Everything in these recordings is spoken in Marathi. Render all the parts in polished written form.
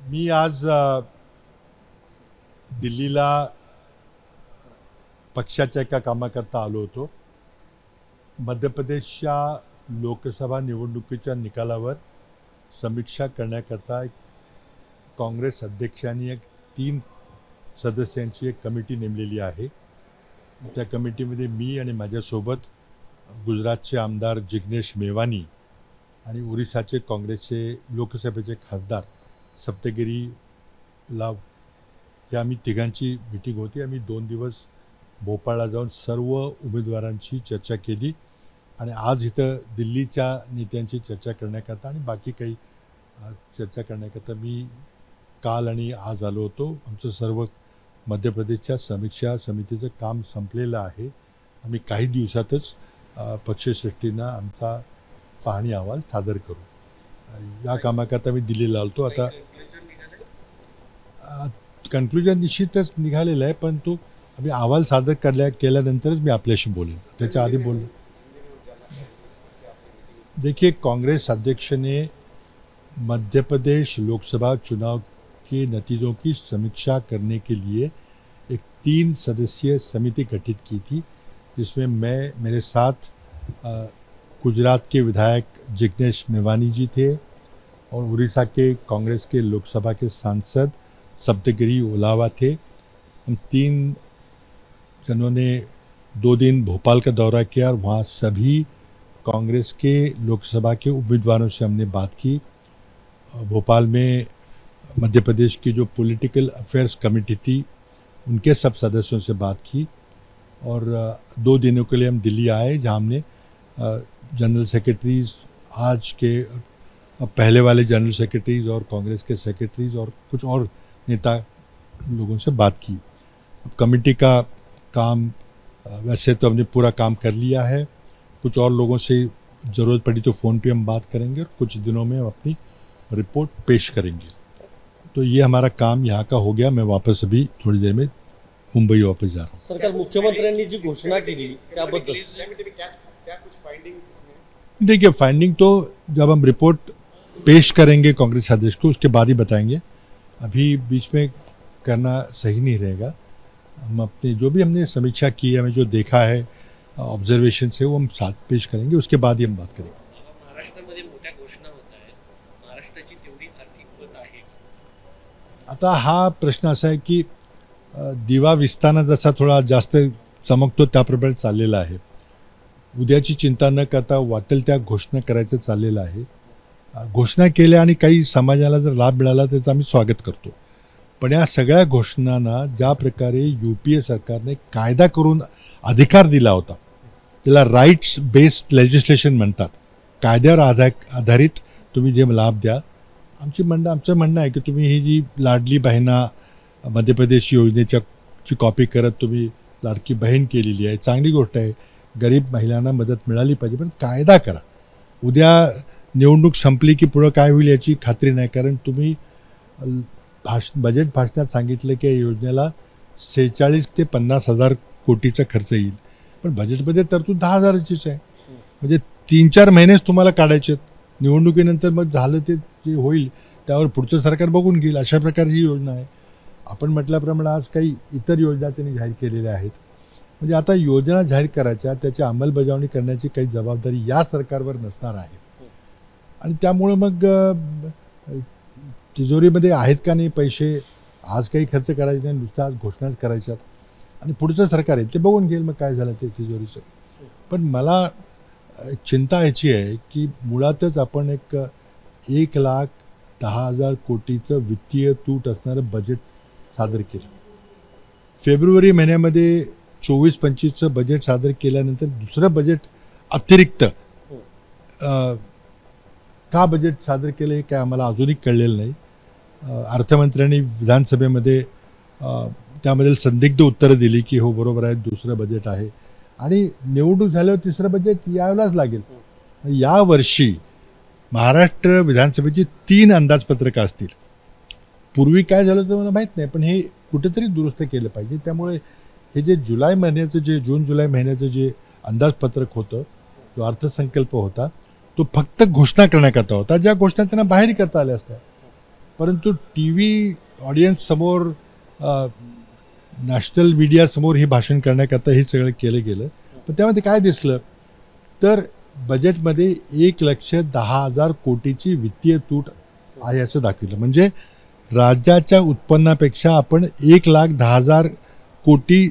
मी आज दिल्लीला पक्षाच्या एका कामाकरता आलो होतो. मध्य प्रदेशच्या लोकसभा निवडणुकीच्या निकालावर समीक्षा करण्याकरता काँग्रेस अध्यक्षांनी एक 3 सदस्यांची एक कमिटी नेमलेली आहे. त्या कमिटीमध्ये मी आणि माझ्यासोबत गुजरातचे आमदार जिग्नेश मेवानी आणि ओरिसाचे काँग्रेसचे लोकसभेचे खासदार सप्तगिरी लाव या आम्ही तिघांची मीटिंग होती. आम्ही 2 दिवस भोपाळला जाऊन सर्व उमेदवारांची चर्चा केली आणि आज इथं दिल्लीच्या नेत्यांची चर्चा करण्याकरता आणि बाकी काही चर्चा करण्याकरता मी काल आणि आज आलो होतो. आमचं सर्व मध्य प्रदेशच्या समीक्षा समितीचं काम संपलेलं आहे. आम्ही काही दिवसातच पक्षश्रेष्ठींना आमचा पाहणी अहवाल सादर करू. या कामाकरता मी दिल्लीला आलो. आता कन्क्लुजन निश्चितच निघालेलं आहे, पण तो आम्ही अहवाल सादर केल्यानंतरच मी आपल्याशी बोलेन. त्याच्या आधी बोल. देखिए, कांग्रेस अध्यक्ष ने मध्य प्रदेश लोकसभा चुनाव के नतीजों की समीक्षा करने के लिए एक 3 सदस्यीय समिति गठित की थी, जिसमें मेरे साथ गुजरात के विधायक जिग्नेश मेवानी जी थे और उड़ीसा के कांग्रेस के लोकसभा के सांसद सप्तगिरी ओलावा थे. हम 3 जनों ने 2 दिन भोपाल का दौरा किया और वहाँ सभी कांग्रेस के लोकसभा के उम्मीदवारों से हमने बात की. भोपाल में मध्य प्रदेश की जो पॉलिटिकल अफेयर्स कमेटी थी उनके सब सदस्यों से बात की और 2 दिनों के लिए हम दिल्ली आए, जहाँ हमने जनरल सेक्रेटरीज, आज के पहले वाले जनरल सेक्रेटरीज और कांग्रेस के सेक्रेटरीज और कुछ और नेता लोगों से बात की. अब कमेटी का काम वैसे तो हमने पूरा काम कर लिया है. कुछ और लोगों से ज़रूरत पड़ी तो फ़ोन पे हम बात करेंगे और कुछ दिनों में हम अपनी रिपोर्ट पेश करेंगे. तो ये हमारा काम यहाँ का हो गया. मैं वापस अभी थोड़ी देर में मुंबई वापस जा रहा हूँ. सरकार मुख्यमंत्र्यांनी जी घोषणा केली त्याबद्दल देखिए, फाइंडिंग तो जब हम रिपोर्ट पेश करेंगे कांग्रेस अध्यक्ष को उसके बाद ही बताएंगे. अभी बीच में करना सही नहीं रहेगा. हम अपने जो भी हमने समीक्षा की है, हमें जो देखा है ऑब्जर्वेशन से, वो हम साथ पेश करेंगे, उसके बाद ही हम बात करेंगे. महाराष्ट्रामध्ये मोठ्या घोषणा होत आहेत. महाराष्ट्राची तेवढी आर्थिक मत आहे. आता हा प्रश्न असा आहे की दिवा विस्ताना जसा थोडा जास्त चमकतो त्याप्रमाणे चाललेला आहे. उद्याची चिंता न करता वाटेल त्या घोषणा करायचं चाललेलं आहे. घोषणा केल्या आणि काही समाजाला जर लाभ मिळाला त्याचं आम्ही स्वागत करतो. पण या सगळ्या घोषणांना ज्या प्रकारे UPA सरकारने कायदा करून अधिकार दिला होता, त्याला राईट्स बेस्ड लेजिस्लेशन म्हणतात. कायद्यावर आधारित तुम्ही जे लाभ द्या. आमचं म्हणणं आहे की तुम्ही ही जी लाडली बहिणा मध्य प्रदेश योजनेची कॉपी करत तुम्ही लाडकी बहीण केलेली आहे, चांगली गोष्ट आहे. गरीब महिलांना मदत मिळाली पाहिजे, पण कायदा करा. उद्या निवडणूक संपली की पुढं काय होईल याची खात्री नाही. कारण तुम्ही बजेट भाषणात सांगितलं की या योजनेला 46 ते 50 हजार कोटीचा खर्च येईल, पण बजेटमध्ये तरतूद 10,000चीच आहे. म्हणजे 3-4 महिनेच तुम्हाला काढायचे आहेत. निवडणुकीनंतर मग झालं ते जे होईल त्यावर पुढचं सरकार बघून घेईल. अशा प्रकारची ही योजना आहे. आपण म्हटल्याप्रमाणे आज काही इतर योजना त्यांनी जाहीर केलेल्या आहेत. म्हणजे आता योजना जाहीर करायच्या, त्याची अंमलबजावणी करण्याची काही जबाबदारी या सरकारवर नसणार आहे. आणि त्यामुळं मग तिजोरीमध्ये आहेत का नाही पैसे, आज काही खर्च करायचे नाही, नुसतं आज घोषणाच करायच्यात आणि पुढचं सरकार आहे ते बघून घेईल मग काय झालं ते तिजोरीचं. पण मला चिंता याची आहे की मुळातच आपण एक 1,10,000 कोटीचं वित्तीय तूट असणारं बजेट सादर केलं. फेब्रुवारी महिन्यामध्ये 24-25चं बजेट सादर केल्यानंतर दुसरं बजेट अतिरिक्त का बजेट सादर केलं हे काय आम्हाला अजूनही कळलेलं नाही. अर्थमंत्र्यांनी विधानसभेमध्ये त्यामधील संदिग्ध उत्तरं दिली की हो बरोबर आहे, दुसरं बजेट आहे आणि निवडणूक झाल्यावर तिसरं बजेट यायलाच लागेल. या वर्षी महाराष्ट्र विधानसभेची 3 अंदाजपत्रकं असतील. पूर्वी काय झालं तर मला माहीत नाही, पण हे कुठेतरी दुरुस्त केलं पाहिजे. त्यामुळे हे जे जून-जुलै महिन्याचं जे अंदाजपत्रक होतं, जो अर्थसंकल्प होता, तो फक्त घोषणा करण्याकरता होता. ज्या घोषणा त्यांना बाहेर करता आल्या असत्या. परंतु टी व्ही ऑडियन्स समोर नॅशनल मीडियासमोर हे भाषण करण्याकरता हे सगळं केलं गेलं. पण त्यामध्ये काय दिसलं तर बजेटमध्ये 1,10,000 कोटीची वित्तीय तूट आहे असं दाखवलं. म्हणजे राज्याच्या उत्पन्नापेक्षा आपण 1,10,000 कोटी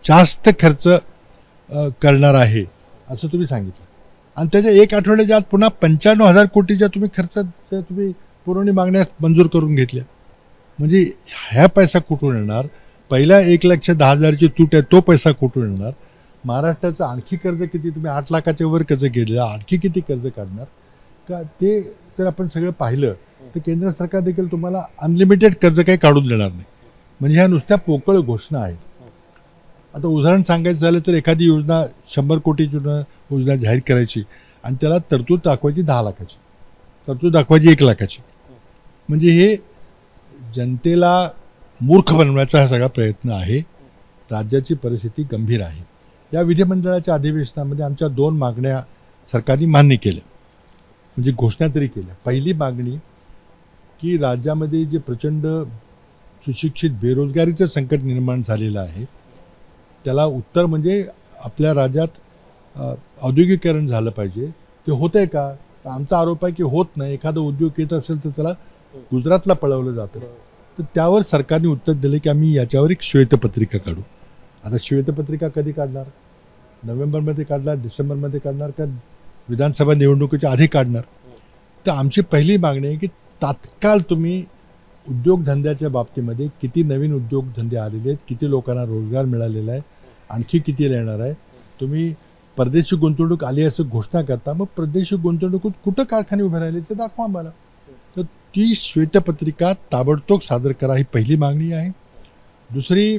जास्त खर्च करणार आहे असं तुम्ही सांगितलं. आणि त्याच्या एक आठवड्याच्या आत पुन्हा 95,000 कोटीच्या तुम्ही खर्चाच्या तुम्ही पुरवणी मागण्या मंजूर करून घेतल्या. म्हणजे ह्या पैसा कुठून येणार? पहिल्या 1,10,000ची तूट आहे तो पैसा कुठून येणार? महाराष्ट्राचं आणखी कर्ज किती? तुम्ही 8 लाखाच्या वर कर्ज घेतलं, आणखी किती कर्ज काढणार का? ते जर आपण सगळं पाहिलं तर केंद्र सरकार देखील तुम्हाला अनलिमिटेड कर्ज काही काढून देणार नाही. म्हणजे ह्या नुसत्या पोकळ घोषणा आहेत. आता उदाहरण सांगायचं झालं तर एखादी योजना 100 कोटीची योजना जाहीर करायची आणि त्याला तरतूद दाखवायची 10 लाखाची, तरतूद दाखवायची 1 लाखाची. म्हणजे हे जनतेला मूर्ख बनवण्याचा हा सगळा प्रयत्न आहे. राज्याची परिस्थिती गंभीर आहे. या विधिमंडळाच्या अधिवेशनामध्ये आमच्या 2 मागण्या सरकारने मान्य केल्या, म्हणजे घोषणा तरी केल्या. पहिली मागणी की राज्यामध्ये जे प्रचंड सुशिक्षित बेरोजगारीचं संकट निर्माण झालेलं आहे त्याला उत्तर म्हणजे आपल्या राज्यात औद्योगिकीकरण झालं पाहिजे. ते होतंय का? आमचा आरोप आहे की होत नाही. एखादा उद्योग येत असेल तर त्याला गुजरातला पळवलं जातं. तर त्यावर सरकारने उत्तर दिले की आम्ही याच्यावर एक श्वेतपत्रिका काढू. आता श्वेतपत्रिका कधी काढणार? नोव्हेंबरमध्ये काढणार, डिसेंबरमध्ये काढणार का विधानसभा निवडणुकीच्या आधी काढणार? तर आमची पहिली मागणी आहे की तात्काळ तुम्ही उद्योगधंद्याच्या बाबतीमध्ये किती नवीन उद्योगधंदे आलेले आहेत, किती लोकांना रोजगार मिळालेला आहे, आणखी किती येणार आहे, तुम्ही परदेशी गुंतवणूक आली असं घोषणा करता, मग परदेशी गुंतवणुकीत कुठं कारखाने उभे राहिले ते दाखवा आम्हाला. तर ती श्वेतपत्रिका ताबडतोब सादर करा ही पहिली मागणी आहे. दुसरी,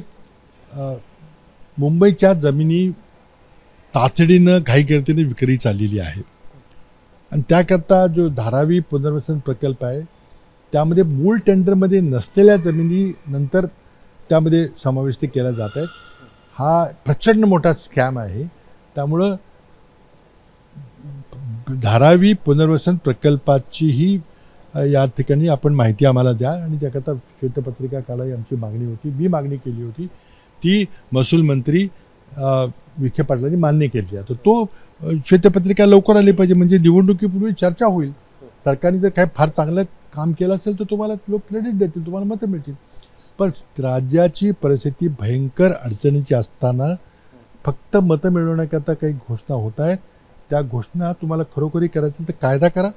मुंबईच्या जमिनी तातडीनं घाईगर्दीने विक्री चाललेली आहे आणि त्याकरता जो धारावी पुनर्वसन प्रकल्प आहे त्यामध्ये मूळ टेंडरमध्ये नसलेल्या जमिनी नंतर त्यामध्ये समाविष्ट केल्या जात आहेत. हा प्रचंड मोठा स्कॅम आहे. त्यामुळं धारावी पुनर्वसन प्रकल्पाचीही या ठिकाणी आपण माहिती आम्हाला द्या आणि त्याकरता श्वेतपत्रिका काढा ही आमची मागणी होती. मी मागणी केली होती ती महसूल मंत्री विखे पाटलांनी मान्य केली आहे. तर तो श्वेतपत्रिका लवकर आली पाहिजे म्हणजे निवडणुकीपूर्वी चर्चा होईल. सरकारने जर काही फार चांगलं काम केलं असेल तर तुम्हाला लोक क्रेडिट देतील, तुम्हाला मतं मिळतील. पण राज्याची परिस्थिती भयंकर अडचणीची असताना फक्त मतं मिळवण्याकरता काही घोषणा होत आहेत. त्या घोषणा तुम्हाला खरोखरी करायचं तर कायदा करा.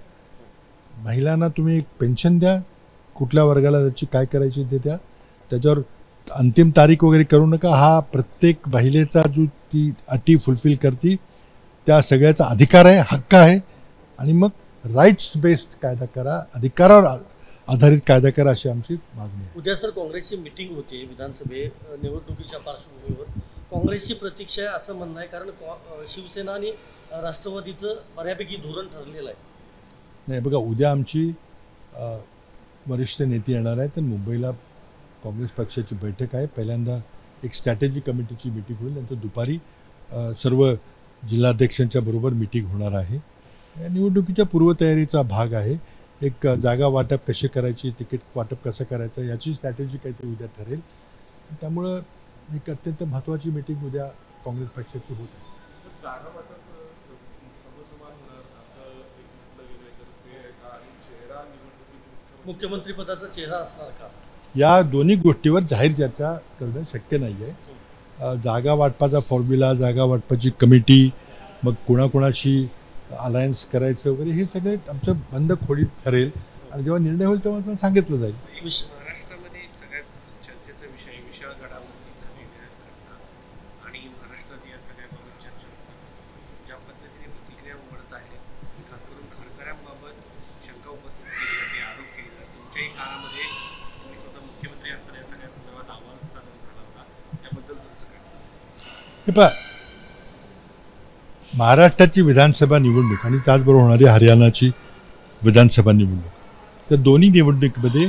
महिलांना तुम्ही एक पेन्शन द्या, कुठल्या वर्गाला त्याची काय करायची ते द्या. त्याच्यावर अंतिम तारीख वगैरे करू नका. हा प्रत्येक महिलेचा जो ती अटी फुलफिल करते त्या सगळ्याचा अधिकार आहे, हक्क आहे. आणि मग राईट्स बेस्ड कायदा करा, अधिकारावर आधारित कायदा करा अशी आमची मागणी आहे. उद्या सर काँग्रेसची मिटिंग होते विधानसभे निवडणुकीच्या पार्श्वभूमीवर. काँग्रेसची प्रतीक्षा आहे असं म्हणणं आहे, कारण शिवसेना आणि राष्ट्रवादीचं बऱ्यापैकी धोरण ठरलेलं आहे. नाही बघा, उद्या आमची वरिष्ठ नेते येणार आहेत आणि मुंबईला काँग्रेस पक्षाची बैठक आहे. पहिल्यांदा एक स्ट्रॅटेजी कमिटीची मिटिंग होईल, नंतर दुपारी सर्व जिल्हाध्यक्षांच्या बरोबर मिटिंग होणार आहे. या निवडणुकीच्या पूर्वतयारीचा भाग आहे. एक जागा वाटप कशी करायची, तिकीट वाटप कसं करायचं याची स्ट्रॅटेजी काहीतरी उद्या ठरेल. त्यामुळं एक अत्यंत महत्त्वाची मिटिंग उद्या काँग्रेस पक्षाची होत आहे. मुख्यमंत्री पदाचा चेहरा असणार का? या दोन्ही गोष्टीवर जाहीर चर्चा करणं शक्य नाही आहे. जागा वाटपाचा फॉर्म्युला, जागा वाटपाची कमिटी, मग कोणाकोणाशी अलायन्स करायचं वगैरे हे सगळे आमचं बंद खोलीत ठरेल आणि जेव्हा निर्णय होईल तेव्हा आपण सांगितलं जाईल. महाराष्ट्रामध्ये सगळ्यात चर्चेचा विषय विशाळ गडावरती झालेल्या घटना आणि महाराष्ट्रात या सगळ्याबाबत चर्चा असतात. ज्या पद्धतीने प्रतिक्रिया उमटत आहेत, खास करून खारकऱ्यांबाबत शंका उपस्थित केली जाते, आरोप केले जातात. तुमच्याही काळामध्ये तुम्ही स्वतः मुख्यमंत्री असताना या सगळ्या संदर्भात अहवाल सादर झाला होता, त्याबद्दल तुमचं काय? हे पहा, महाराष्ट्राची विधानसभा निवडणूक आणि त्याचबरोबर होणारी हरियाणाची विधानसभा निवडणूक, त्या दोन्ही निवडणुकीमध्ये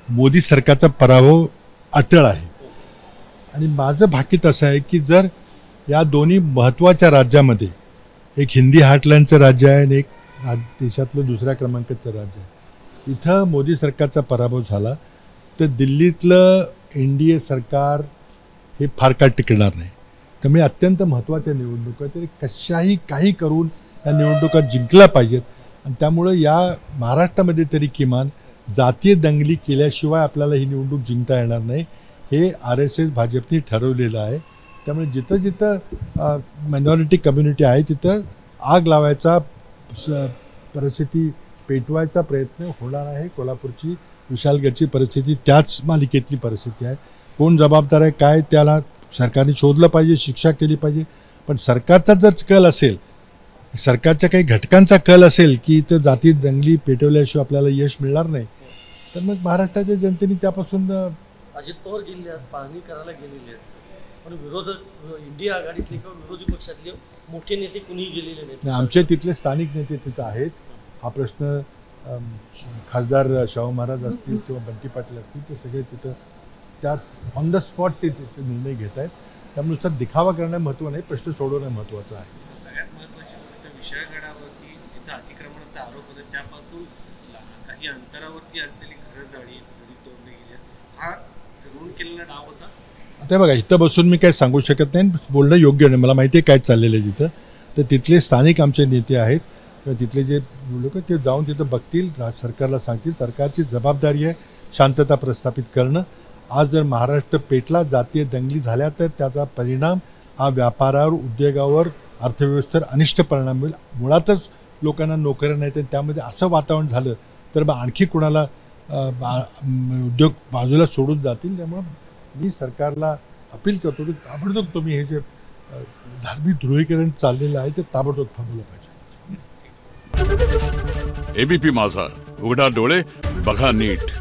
मोदी सरकारचा पराभव अटळ आहे. आणि माझं भाकीत असं आहे की जर या दोन्ही महत्त्वाच्या राज्यामध्ये, एक हिंदी हार्टलँडचं राज्य आहे आणि एक देशातलं दुसऱ्या क्रमांकाचं राज्य आहे, इथं मोदी सरकारचा पराभव झाला तर दिल्लीतलं NDA सरकार हे फार काळ टिकणार नाही. त्यामुळे अत्यंत महत्त्वाच्या निवडणुका तरी कशाही काही करून या निवडणुका जिंकल्या पाहिजेत. आणि त्यामुळं या महाराष्ट्रामध्ये तरी किमान जातीय दंगली केल्याशिवाय आपल्याला ही निवडणूक जिंकता येणार नाही हे RSS भाजपने ठरवलेलं आहे. त्यामुळे जिथं जिथं मायनॉरिटी कम्युनिटी आहे तिथं आग लावायचा परिस्थिती पेटवायचा प्रयत्न होणार आहे. कोल्हापूरची विशालगडची परिस्थिती त्याच मालिकेतली परिस्थिती आहे. कोण जबाबदार आहे काय त्याला सरकारने शोधलं पाहिजे, शिक्षा केली पाहिजे. पण सरकारचा जर कल असेल, सरकारच्या काही घटकांचा कल असेल की इथं जाती दंगली पेटवल्याशिवाय आपल्याला यश मिळणार नाही तर मग महाराष्ट्राच्या जनतेने त्यापासून अजित पवार गेले आज पाहणी करायला गेलेले आहेत, पण विरोधक इंडिया आघाडीतले किंवा विरोधी पक्षातले मोठे नेते कुणीही गेलेले नाहीत. आमचे तिथले स्थानिक नेते तिथं आहेत. हा प्रश्न खासदार शाहू महाराज असतील किंवा बंटी पाटील असतील ते सगळे तिथं त्यात ऑन द स्पॉट ते निर्णय घेत आहेत. त्यामुळे नुसतं दिखावा करणं महत्त्व नाही, प्रश्न सोडवणं महत्त्वाचं आहे. सगळ्यात महत्त्वाची गोष्ट विशाळगडावरती जिथं अतिक्रमणाचा आरोप होता त्यापासून काही अंतरावरती असलेली घरं जाळी तोडली गेली. हा ठरवून केलेला डाव होता. आता बघा इथं बसून मी काही सांगू शकत नाही, बोलणं योग्य नाही. मला माहिती आहे काय चाललेलं आहे तिथं. तर तिथले स्थानिक आमचे नेते आहेत किंवा तिथले जे लोक ते जाऊन तिथं बघतील, सरकारला सांगतील. सरकारची जबाबदारी आहे शांतता प्रस्थापित करणं. आज जर महाराष्ट्र पेटला, जातीय दंगली झाल्या तर त्याचा परिणाम हा व्यापारावर, उद्योगावर, अर्थव्यवस्थेवर अनिष्ट परिणाम होईल. मुळातच लोकांना नोकऱ्या नाहीत आणि त्यामध्ये असं वातावरण झालं तर मग आणखी कुणाला उद्योग बाजूला सोडून जातील. त्यामुळं मी सरकारला अपील करतो की ताबडतोब तुम्ही हे जे धार्मिक ध्रुवीकरण चाललेलं आहे ते ताबडतोब थांबवलं पाहिजे. ABP माझा, उघडा डोळे बघा नीट.